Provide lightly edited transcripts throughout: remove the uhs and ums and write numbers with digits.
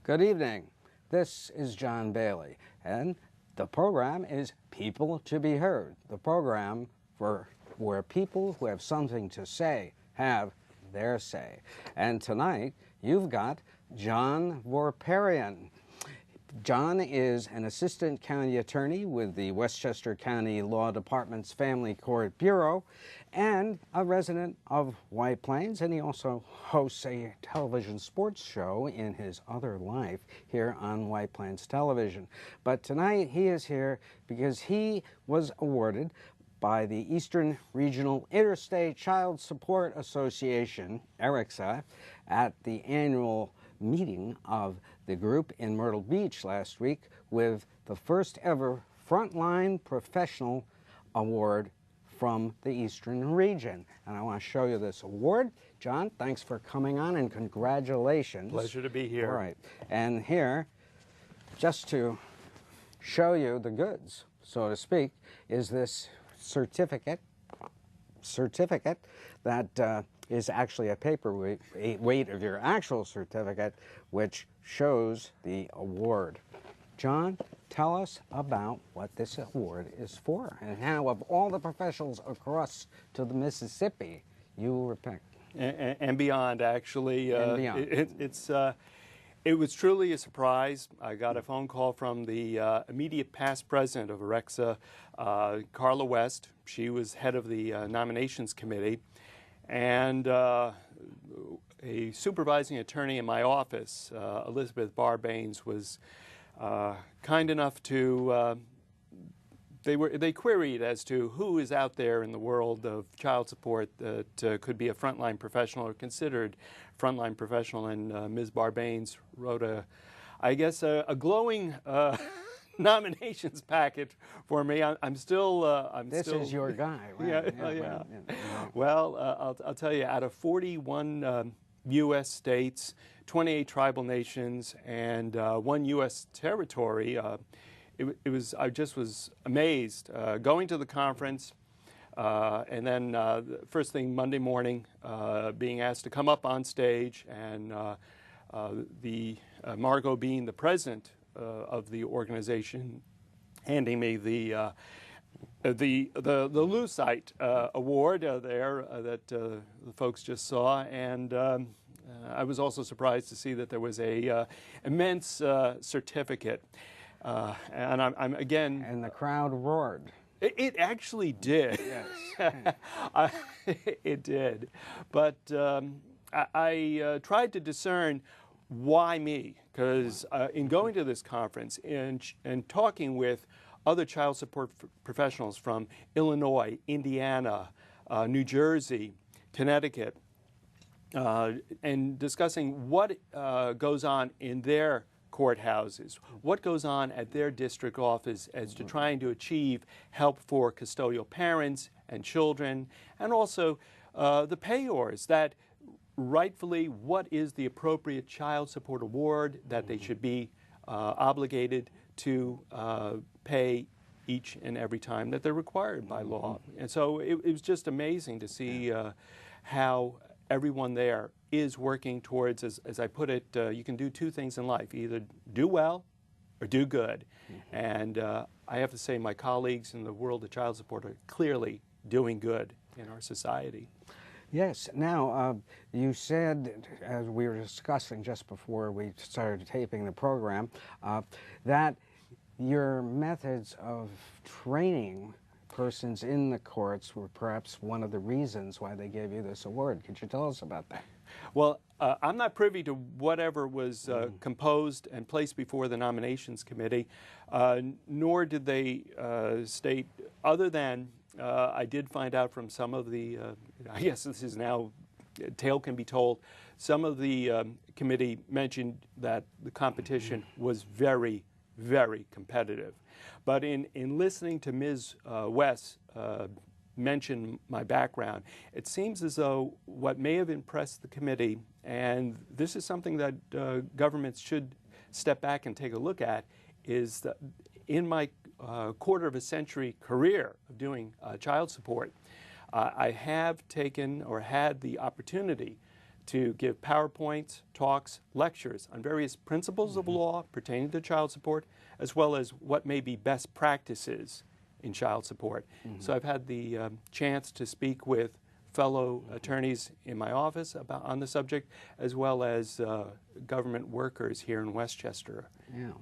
Good evening. This is John Bailey, and the program is People to be Heard, the program for where people who have something to say have their say. And tonight, you've got John Vorperian. John is an assistant county attorney with the Westchester County Law Department's Family Court Bureau and a resident of White Plains, and he also hosts a television sports show in his other life here on White Plains Television. But tonight he is here because he was awarded by the Eastern Regional Interstate Child Support Association, ERICSA, at the annual meeting of the group in Myrtle Beach last week with the first ever Frontline Professional Award from the Eastern region. And I want to show you this award. John, thanks for coming on and congratulations. Pleasure to be here. All right. And here, just to show you the goods, so to speak, is this certificate that is actually a paper weight of your actual certificate, which shows the award. John, tell us about what this award is for and how, of all the professionals across to the Mississippi, you were picked. And beyond, actually. And beyond. It was truly a surprise. I got a phone call from the immediate past president of ERICSA, Carla West. She was head of the nominations committee. And a supervising attorney in my office, Elizabeth Barbanes, was kind enough to, they queried as to who is out there in the world of child support that could be a frontline professional or considered frontline professional, and Ms. Barbanes wrote I guess a glowing nominations packet for me. This is your guy, right? Yeah. Well, I'll tell you, out of 41 U.S. states, 28 tribal nations, and 1 U.S. territory, I just was amazed going to the conference, and then first thing Monday morning, being asked to come up on stage, and Margot being the president of the organization, handing me the Lucite award there that the folks just saw, and I was also surprised to see that there was a immense certificate, and I'm again. And the crowd roared. It actually did. Yes. It did, but I tried to discern why me, because in going to this conference and talking with other child support professionals from Illinois, Indiana, New Jersey, Connecticut, and discussing what goes on in their courthouses, what goes on at their district office as to trying to achieve help for custodial parents and children, and also the payors, that rightfully what is the appropriate child support award that they should be obligated to pay each and every time that they're required by law. And so it was just amazing to see how everyone there is working towards, as I put it, you can do two things in life: either do well or do good. And I have to say my colleagues in the world of child support are clearly doing good in our society. Yes. Now, you said, as we were discussing just before we started taping the program, that your methods of training persons in the courts were perhaps one of the reasons why they gave you this award. Could you tell us about that? Well, I'm not privy to whatever was composed and placed before the nominations committee, nor did they state, other than I did find out from some of the, I guess this is now, tale can be told, some of the committee mentioned that the competition was very, very competitive. But in listening to Ms. West mention my background, it seems as though what may have impressed the committee, and this is something that governments should step back and take a look at, is that in my quarter of a century career of doing child support, I have taken or had the opportunity to give PowerPoints, talks, lectures on various principles of law pertaining to child support, as well as what may be best practices in child support. So I've had the chance to speak with fellow attorneys in my office on the subject, as well as government workers here in Westchester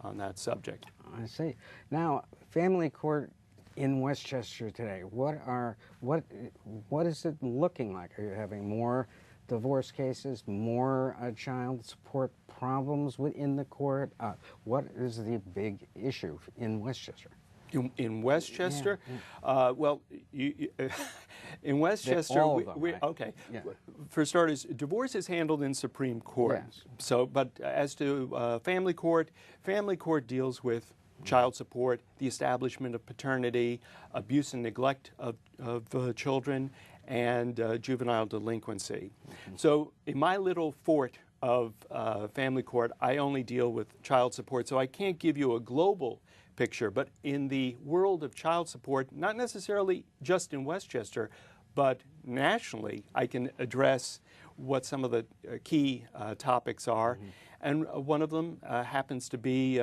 on that subject. I see. Now, family court in Westchester today, what is it looking like? Are you having more divorce cases, more child support problems within the court? What is the big issue in Westchester? In Westchester, well, in Westchester, all of them, okay. Yeah. For starters, divorce is handled in Supreme Court. Yes. So, but as to family court deals with child support, the establishment of paternity, abuse and neglect of children, and juvenile delinquency. So, in my little fort of family court, I only deal with child support. So, I can't give you a global picture, but in the world of child support, not necessarily just in Westchester, but nationally, I can address what some of the key topics are. And one of them happens to be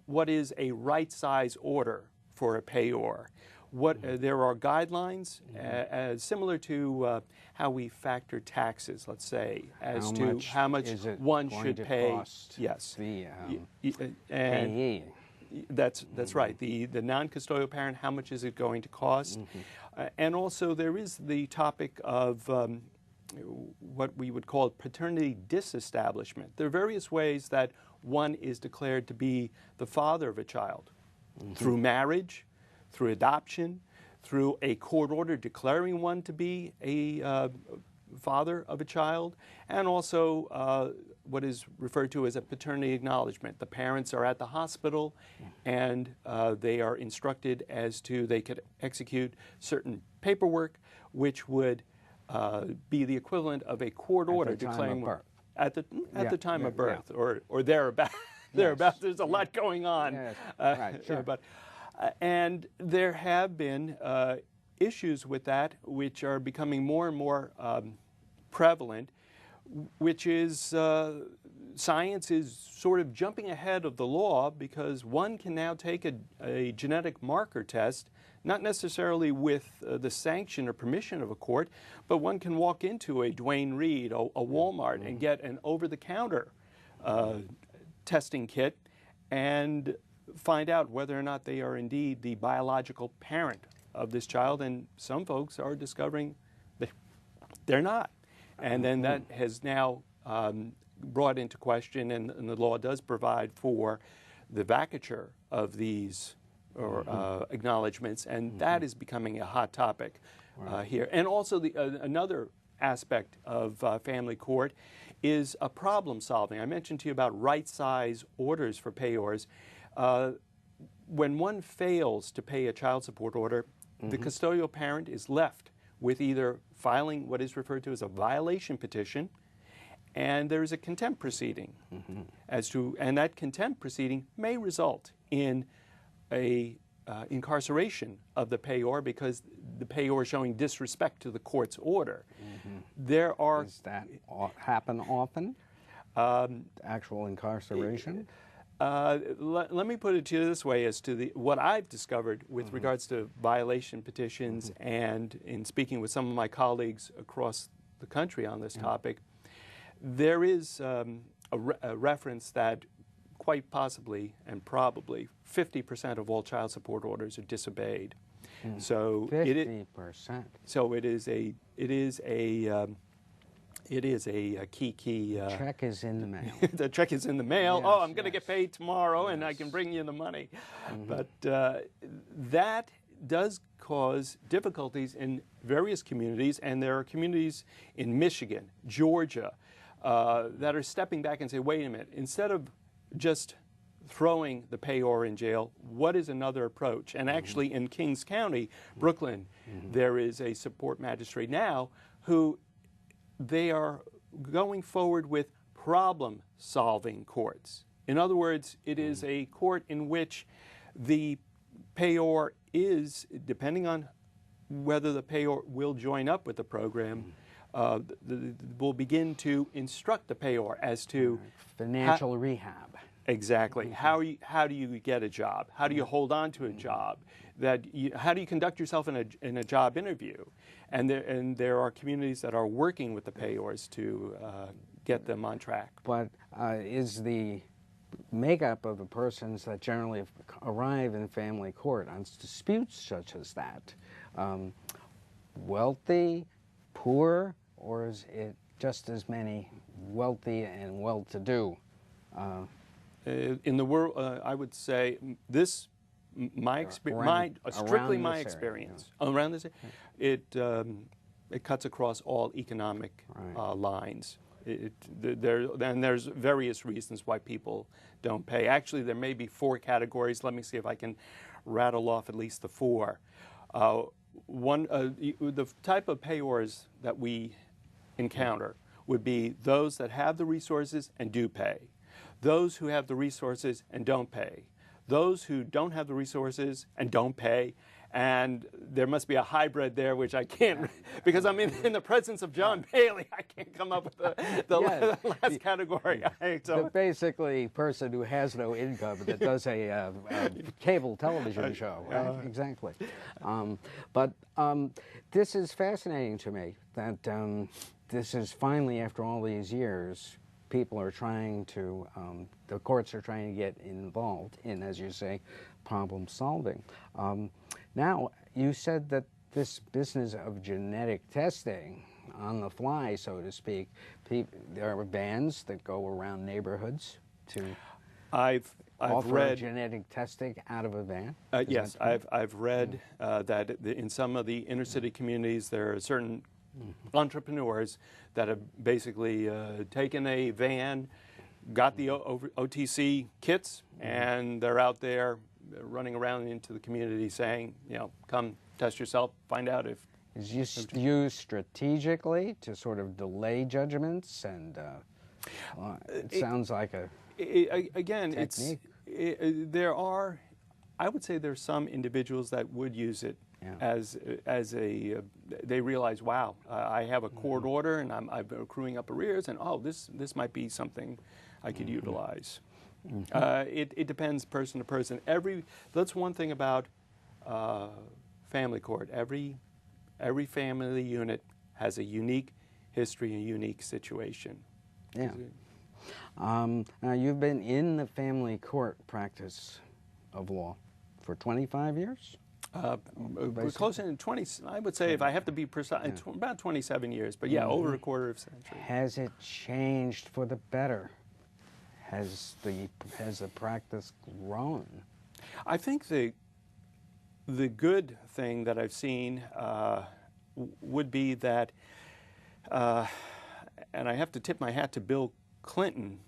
what is a right size order for a payor. There are guidelines similar to how we factor taxes, let's say, as to how much one should pay. Yes. The and payee. That's right. The non-custodial parent, how much is it going to cost? And also there is the topic of what we would call paternity disestablishment. There are various ways that one is declared to be the father of a child. Through marriage, through adoption, through a court order declaring one to be a father of a child, and also what is referred to as a paternity acknowledgement. The parents are at the hospital and they are instructed as to they could execute certain paperwork which would be the equivalent of a court order declaring birth. At the time of birth or thereabouts. Thereabouts. There's a lot going on. Yes. Right, sure. But and there have been issues with that which are becoming more and more prevalent, which is science is sort of jumping ahead of the law because one can now take a genetic marker test, not necessarily with the sanction or permission of a court, but one can walk into a Duane Reade, a Walmart, and get an over-the-counter testing kit and find out whether or not they are indeed the biological parent of this child. And some folks are discovering that they're not. And then that has now brought into question, and the law does provide for the vacatur of these acknowledgments, and that is becoming a hot topic here. And also another aspect of family court is problem solving. I mentioned to you about right size orders for payors. When one fails to pay a child support order, the custodial parent is left with either filing what is referred to as a violation petition, and there is a contempt proceeding and that contempt proceeding may result in a incarceration of the payor because the payor is showing disrespect to the court's order. Does that happen often? Actual incarceration? Let me put it to you this way as to what I've discovered with regards to violation petitions and in speaking with some of my colleagues across the country on this topic. There is a reference that quite possibly and probably 50% of all child support orders are disobeyed. So 50%. So it is a key. Check is in the mail. The check is in the mail. Yes, I'm going to get paid tomorrow, and I can bring you the money. But that does cause difficulties in various communities, and there are communities in Michigan, Georgia, that are stepping back and say, wait a minute, instead of just throwing the payor in jail, what is another approach? And actually in Kings County, Brooklyn, there is a support magistrate now who they are going forward with problem-solving courts. In other words, it is a court in which the payor is, depending on whether the payor will join up with the program, will begin to instruct the payor as to Financial rehab. exactly how do you get a job? How do you hold on to a job? How do you conduct yourself in a job interview? And there are communities that are working with the payors to get them on track. But is the makeup of the persons that generally arrive in family court on disputes such as that wealthy, poor, or is it just as many wealthy and well-to-do? In the world, I would say this, strictly my experience around this, it cuts across all economic lines. There's various reasons why people don't pay. Actually, there may be 4 categories. Let me see if I can rattle off at least the 4. The type of payors that we encounter would be those that have the resources and do pay, those who have the resources and don't pay, those who don't have the resources and don't pay, and there must be a hybrid there, which I can't, because I'm in the presence of John Bailey, I can't come up with the last category. The basically person who has no income that does a cable television show. Right? Exactly. But this is fascinating to me, that this is finally, after all these years, people are trying to, the courts are trying to get involved in, as you say, problem solving. Now, you said that this business of genetic testing on the fly, so to speak, there are vans that go around neighborhoods to offer read genetic testing out of a van? Yes, I've read that in some of the inner city communities there are certain entrepreneurs that have basically taken a van, got the OTC kits, and they're out there running around into the community saying, come test yourself, find out if... Is used strategically to sort of delay judgments, and it sounds like a technique. There are, I would say there's some individuals that would use it as they realize, wow, I have a court order and I'm accruing up arrears, and this might be something I could utilize. It depends person to person. That's one thing about family court. Every family unit has a unique history, a unique situation. Yeah. Now, you've been in the family court practice of law for 25 years? Close in 20, I would say, if I have to be precise, about 27 years, but yeah, over a quarter of a century. Has it changed for the better? Has the practice grown? I think the good thing that I've seen would be that, and I have to tip my hat to Bill Clinton,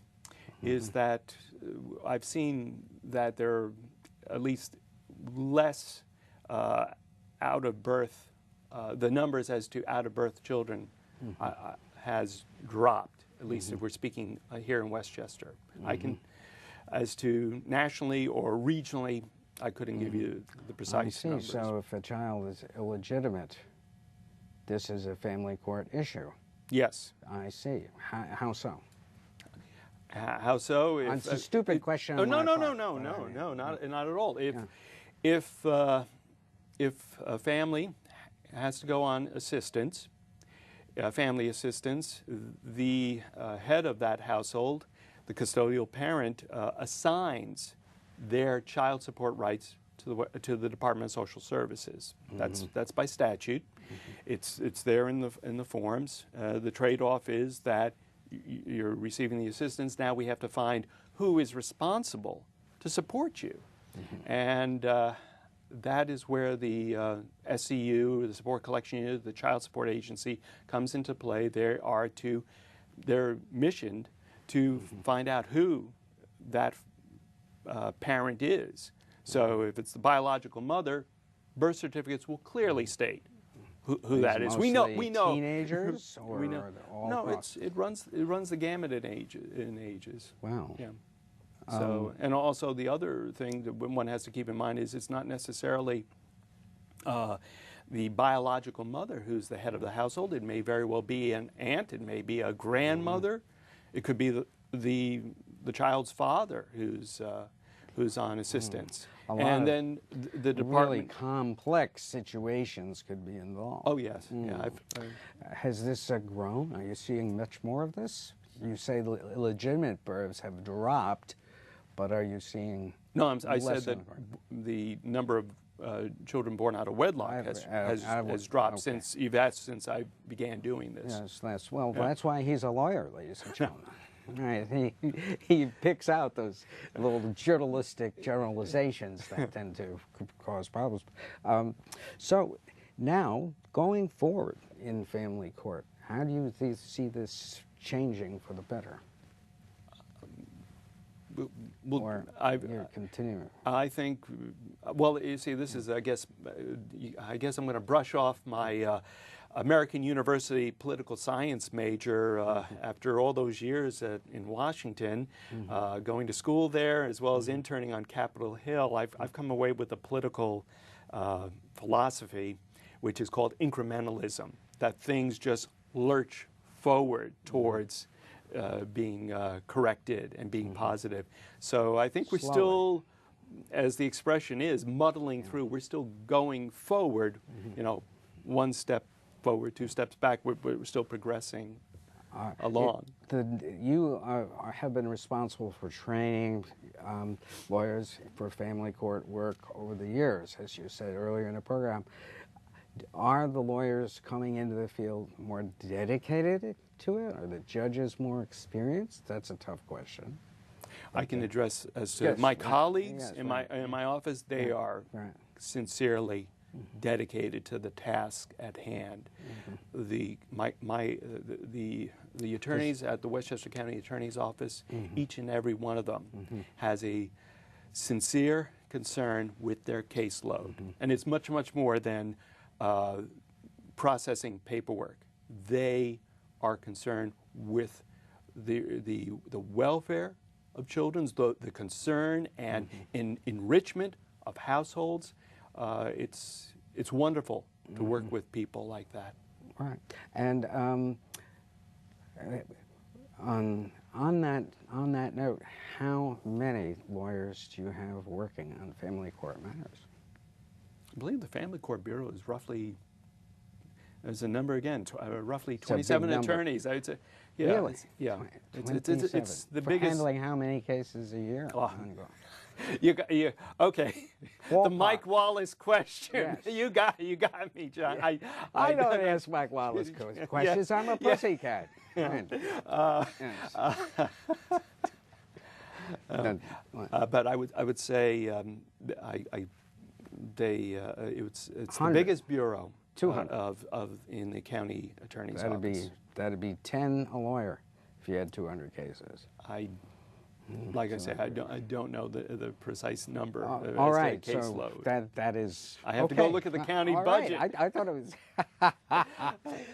is that I've seen that there are at least less out of birth, the numbers as to out of birth children has dropped, at least if we're speaking here in Westchester. I can, as to nationally or regionally, I couldn't give you the precise numbers. So if a child is illegitimate, this is a family court issue? Yes. I see. How so? How so? It's a stupid question. No, not at all. If a family has to go on assistance, family assistance, the head of that household, the custodial parent, assigns their child support rights to the Department of Social Services. That's by statute. It's there in the forms. The trade-off is that you're receiving the assistance. Now we have to find who is responsible to support you, and that is where the SCU, the Support Collection Unit, the Child Support Agency comes into play. They're missioned to find out who that parent is. So if it's the biological mother, birth certificates will clearly state who that is. We know. Teenagers, or we know. All no, across? it runs the gamut in ages. Wow. Yeah. So, and also the other thing that one has to keep in mind is it's not necessarily the biological mother who's the head of the household. It may very well be an aunt. It may be a grandmother. It could be the child's father who's on assistance. And then the department. Really complex situations could be involved. Oh yes. Yeah. Has this grown? Are you seeing much more of this? You say illegitimate births have dropped, but are you seeing? No, I said that the number of children born out of wedlock has dropped since I began doing this. Yes, that's why he's a lawyer, ladies and gentlemen. Right, he picks out those little journalistic generalizations that tend to cause problems. So now, going forward in family court, how do you see this changing for the better? Or you're continuing? I think, well, you see, this is, I guess I'm going to brush off my American University political science major after all those years in Washington, going to school there as well as interning on Capitol Hill. I've come away with a political philosophy which is called incrementalism, that things just lurch forward towards being corrected and being positive. So I think we're still, as the expression is, muddling through. We're still going forward, one step forward, two steps back. We're still progressing along. You have been responsible for training lawyers for family court work over the years, as you said earlier in the program. Are the lawyers coming into the field more dedicated to it? Are the judges more experienced? That's a tough question. I can address as to my colleagues in my office. They are sincerely dedicated to the task at hand. The attorneys at the Westchester County Attorney's Office, each and every one of them has a sincere concern with their caseload, and it's much more than processing paperwork. They are concerned with the welfare of children, the concern and enrichment of households. It's wonderful to work with people like that. Right, and on that note, how many lawyers do you have working on family court matters? I believe the Family Court Bureau is roughly, there's a number again, roughly 27 attorneys. I would say, yeah, really? It's the For biggest. handling how many cases a year? Oh. Okay. The Mike Wallace question. Yes. You got me, John. Yeah. I don't ask Mike Wallace questions. I'm a pussycat. But I would say it's the biggest bureau 200 in the county attorney's office. That'd be 10 a lawyer if you had 200 cases. Like I say, I don't know the precise number. All right, caseload. So that is. I have to go look at the county budget. Right. I thought it was,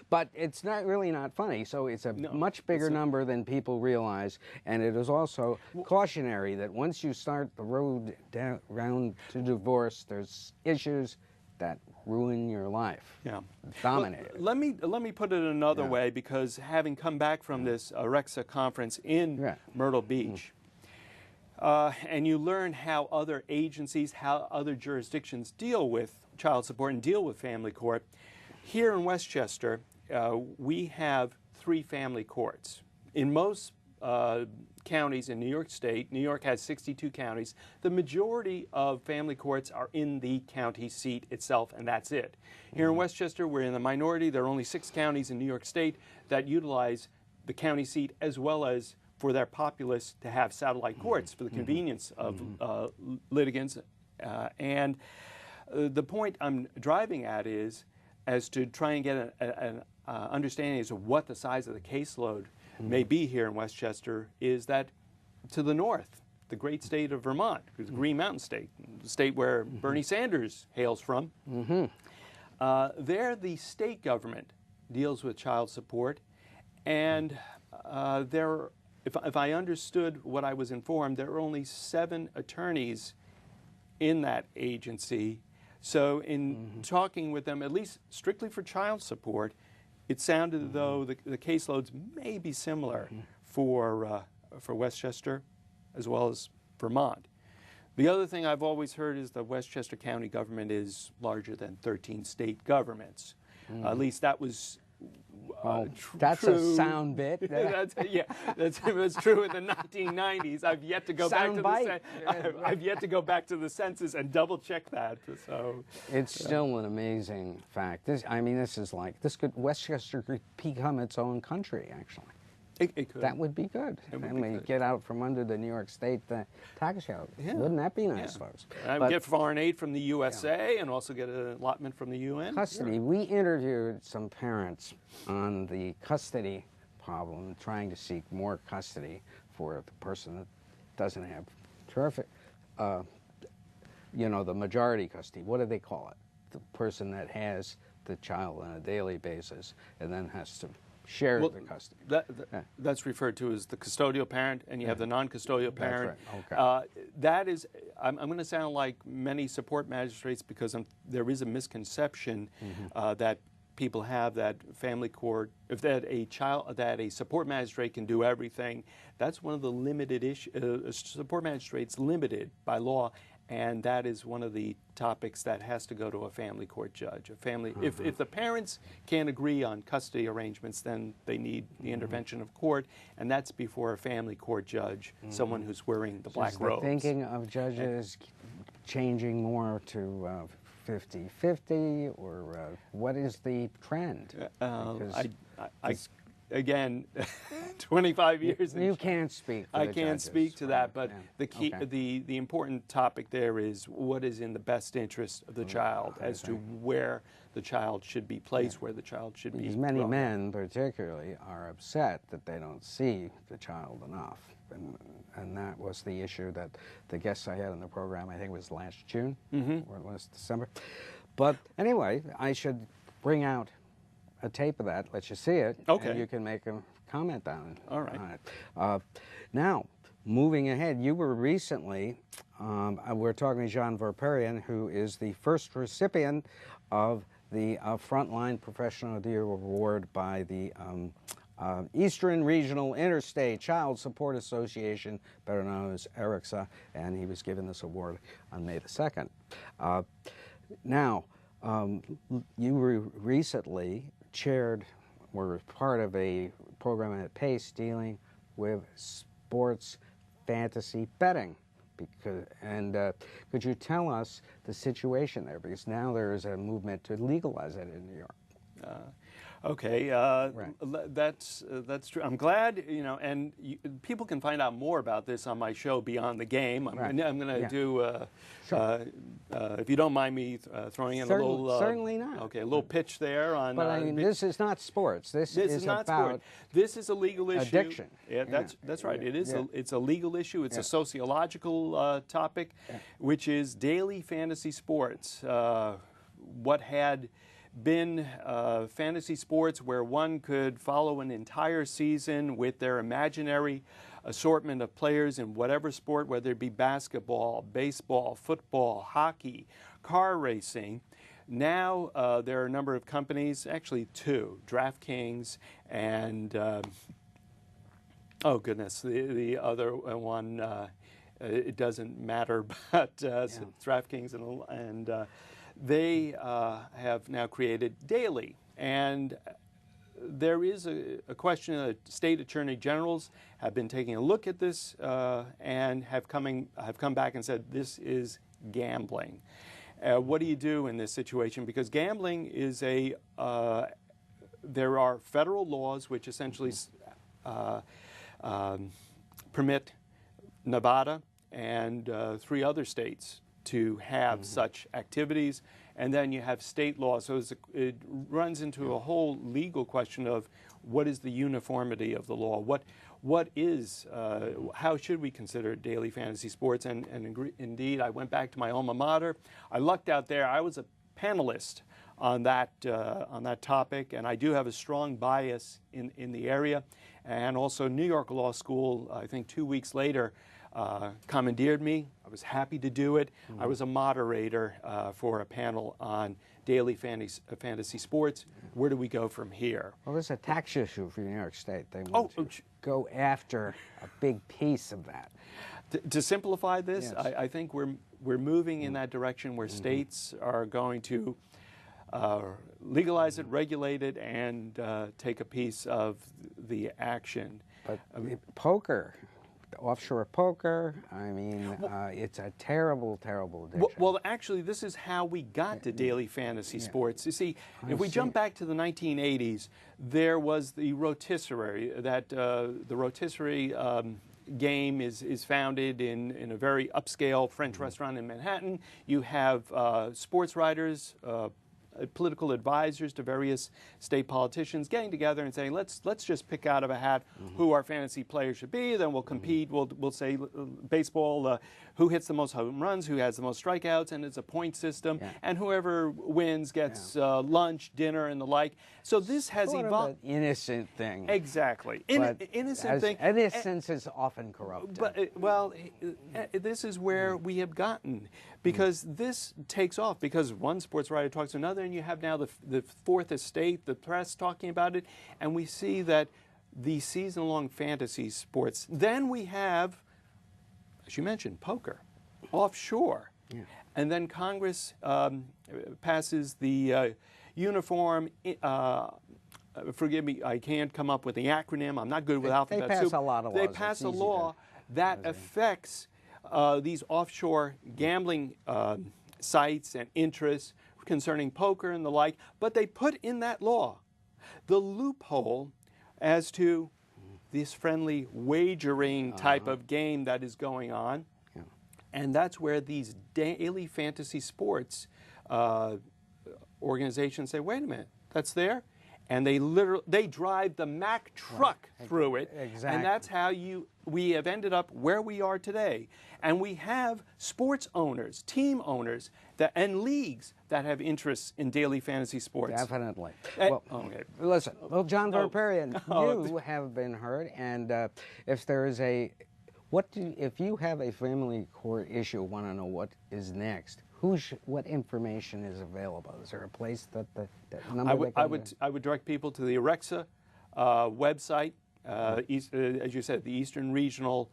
but it's really not funny. So it's a much bigger number than people realize, and it is also cautionary that once you start the road round to divorce, there's issues that ruin your life. Yeah, dominate. Well, let me put it another way, because having come back from this AREXA conference in Myrtle Beach. And you learn how other agencies, how other jurisdictions deal with child support and deal with family court. Here in Westchester, we have 3 family courts. In most counties in New York State, New York has 62 counties, the majority of family courts are in the county seat itself, and that's it. Here in Westchester, we're in the minority. There are only 6 counties in New York State that utilize the county seat as well as for their populace to have satellite courts for the convenience of litigants. And the point I'm driving at is as to try and get an understanding as to what the size of the caseload may be here in Westchester, is that to the north, the great state of Vermont, the Green Mountain State, the state where Bernie Sanders hails from, there the state government deals with child support, and if I understood what I was informed, there are only 7 attorneys in that agency So in talking with them, at least strictly for child support, it sounded as though the caseloads may be similar for Westchester as well as Vermont. The other thing I've always heard is the Westchester County government is larger than 13 state governments. At least that was that's true. a sound bit. That's true in the 1990s. I've yet to go back to I've yet to go back to the census and double check that. So it's still an amazing fact. This is like Westchester could become its own country, actually. It could. That would be good. And we get out from under the New York State tax code. Yeah. Wouldn't that be nice, folks? And get foreign aid from the USA and also get an allotment from the UN. Custody. Yeah. We interviewed some parents on the custody problem, trying to seek more custody for the person that doesn't have the majority custody. What do they call it? The person that has the child on a daily basis and then has to share the custody. That's referred to as the custodial parent, and you have the non-custodial parent. That's right. Okay. That is, I'm going to sound like many support magistrates because there is a misconception that people have that family court, that a support magistrate can do everything. That's one of the limited issues. Support magistrate's limited by law. And that is one of the topics that has to go to a family court judge. If the parents can't agree on custody arrangements, then they need the intervention of court, and that's before a family court judge, someone who's wearing the black robes. Thinking of judges changing more to 50-50, or what is the trend? Again, 25 years. You can't speak for I the can't judges, speak to that, but yeah. the important topic there is what is in the best interest of the child as to where the child should be placed, where the child should be. Because many men, particularly, are upset that they don't see the child enough, and that was the issue that the guests I had on the program, I think it was last June or last December. But anyway, I should bring out a tape of that, let you see it, okay, and you can make a comment on it. All right. Now, moving ahead, you were recently, we're talking to John Vorperian, who is the first recipient of the Frontline Professional of the Year Award by the Eastern Regional Interstate Child Support Association, better known as ERICSA, and he was given this award on May the 2nd. Now, you were recently were part of a program at PACE dealing with sports fantasy betting. Could you tell us the situation there? Because now there is a movement to legalize it in New York. Okay, right. That's true. I'm glad, and people can find out more about this on my show Beyond the Game. I'm going to do, if you don't mind me throwing in a little... certainly not. Okay, a little pitch there on... But this is not sports. This is not about sport. This is a legal issue. Addiction. Yeah, that's right. It is. Yeah. It's a legal issue. It's a sociological topic, which is daily fantasy sports. What had been fantasy sports where one could follow an entire season with their imaginary assortment of players in whatever sport, whether it be basketball, baseball, football, hockey, car racing. Now there are a number of companies, actually two, DraftKings and, oh goodness, the other one, it doesn't matter, but DraftKings and they have now created daily, and there is a question that state attorney generals have been taking a look at this and have come back and said this is gambling. What do you do in this situation? Because gambling is there are federal laws which essentially permit Nevada and 3 other states to have such activities, and then you have state law. So it runs into a whole legal question of what is the uniformity of the law? What is, how should we consider daily fantasy sports? And indeed, I went back to my alma mater. I lucked out there. I was a panelist on that topic, and I do have a strong bias in the area. And also New York Law School, I think 2 weeks later, commandeered me. I was happy to do it. I was a moderator for a panel on daily fantasy sports. Where do we go from here? Well, there's a tax issue for New York State. They want to go after a big piece of that. To simplify this, Yes. I think we're moving in that direction where states are going to legalize it, regulate it, and take a piece of the action. But poker, offshore poker, I mean, it's a terrible, terrible addiction. Well, actually, this is how we got to daily fantasy sports. You see, if we jump back to the 1980s, there was the rotisserie. The rotisserie game is founded in a very upscale French restaurant in Manhattan. You have sports writers, political advisors to various state politicians getting together and saying, let's just pick out of a hat who our fantasy players should be. Then we'll compete. We'll say baseball, who hits the most home runs, who has the most strikeouts, and it's a point system. Yeah. And whoever wins gets lunch, dinner, and the like. So this has sort evolved. of an innocent thing. Exactly. Innocent thing. Innocence is often corrupted. But this is where we have gotten, because this takes off. Because one sports writer talks to another, and you have now the fourth estate, the press talking about it, and we see that the season-long fantasy sports. Then we have, as you mentioned, poker, offshore, and then Congress passes the uniform. Forgive me, I can't come up with the acronym. I'm not good with alphabet soup. They pass a lot of laws. They pass a law that affects these offshore gambling sites and interests concerning poker and the like, but they put in that law the loophole as to this friendly wagering type of game that is going on. And that's where these daily fantasy sports organizations say, wait a minute, that's there? And they drive the Mack truck through it. Exactly. And that's how we have ended up where we are today. And we have sports owners, team owners, and leagues that have interests in daily fantasy sports. Definitely. Well, listen, John Vorperian, you have been heard, and if there is if you have a family court issue, want to know what is next, what information is available? Is there a place that number? I would direct people to the Arexa website, as you said, the Eastern Regional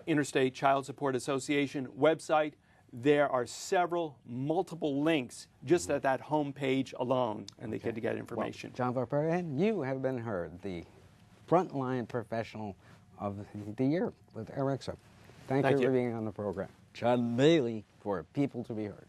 Interstate Child Support Association website. There are multiple links just at that home page alone, and they get to get information. Well, John Vorperian, you have been heard, the frontline professional of the year with Arexa. Thank you for being on the program. John Bailey for People to be Heard.